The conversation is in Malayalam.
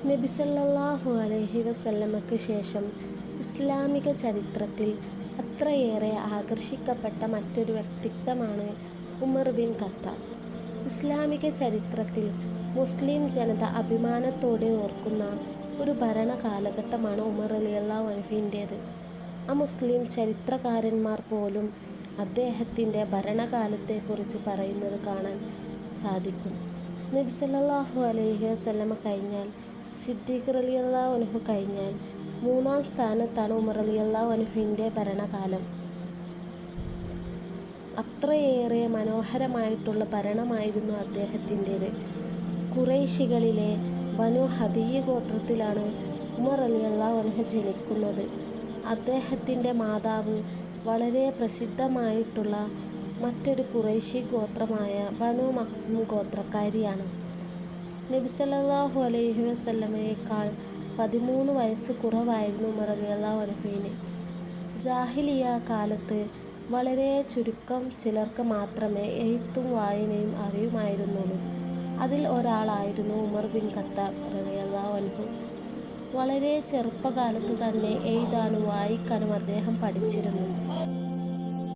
നബി സല്ലല്ലാഹു അലൈഹി വസല്ലമയ്ക്ക് ശേഷം ഇസ്ലാമിക ചരിത്രത്തിൽ അത്രയേറെ ആകർഷിക്കപ്പെട്ട മറ്റൊരു വ്യക്തിത്വമാണ് ഉമർ ബിൻ ഖത്താബ്. ഇസ്ലാമിക ചരിത്രത്തിൽ മുസ്ലിം ജനത അഭിമാനത്തോടെ ഓർക്കുന്ന ഒരു ഭരണ കാലഘട്ടമാണ് ഉമർ റളിയല്ലാഹു അൻഹുവിൻ്റേത്. അമുസ്ലിം ചരിത്രകാരന്മാർ പോലും അദ്ദേഹത്തിൻ്റെ ഭരണകാലത്തെക്കുറിച്ച് പറയുന്നത് കാണാൻ സാധിക്കും. നബി സല്ലല്ലാഹു അലൈഹി വസല്ലമ കഴിഞ്ഞാൽ, സിദ്ദീഖ് റളിയല്ലാഹു അൻഹു കഴിഞ്ഞാൽ മൂന്നാം സ്ഥാനത്താണ് ഉമർ റളിയല്ലാഹു അൻഹുവിൻ്റെ ഭരണകാലം. അത്രയേറെ മനോഹരമായിട്ടുള്ള ഭരണമായിരുന്നു അദ്ദേഹത്തിൻ്റേത്. ഖുറൈശികളിലെ ബനു ഹദിയ്യ് ഗോത്രത്തിലാണ് ഉമർ റളിയല്ലാഹു അൻഹു ജനിക്കുന്നത്. അദ്ദേഹത്തിൻ്റെ മാതാവ് വളരെ പ്രസിദ്ധമായിട്ടുള്ള മറ്റൊരു ഖുറൈശി ഗോത്രമായ ബനു മഖ്സൂം ഗോത്രക്കാരിയാണ്. നബി സല്ലല്ലാഹു അലൈഹി വസല്ലമയേക്കാൾ 13 വയസ്സ് കുറവായിരുന്നു ഉമർ റളിയല്ലാഹു അൻഹുവിന്. ജാഹിലിയ്യ കാലത്ത് വളരെ ചുരുക്കം ചിലർക്ക് മാത്രമേ എഴുത്തും വായനയും അറിയുമായിരുന്നുള്ളൂ. അതിൽ ഒരാളായിരുന്നു ഉമർ ബിൻ ഖത്താബ് റളിയല്ലാഹു അൻഹു. വളരെ ചെറുപ്പകാലത്ത് തന്നെ എഴുതാനും വായിക്കാനും അദ്ദേഹം പഠിച്ചിരുന്നു.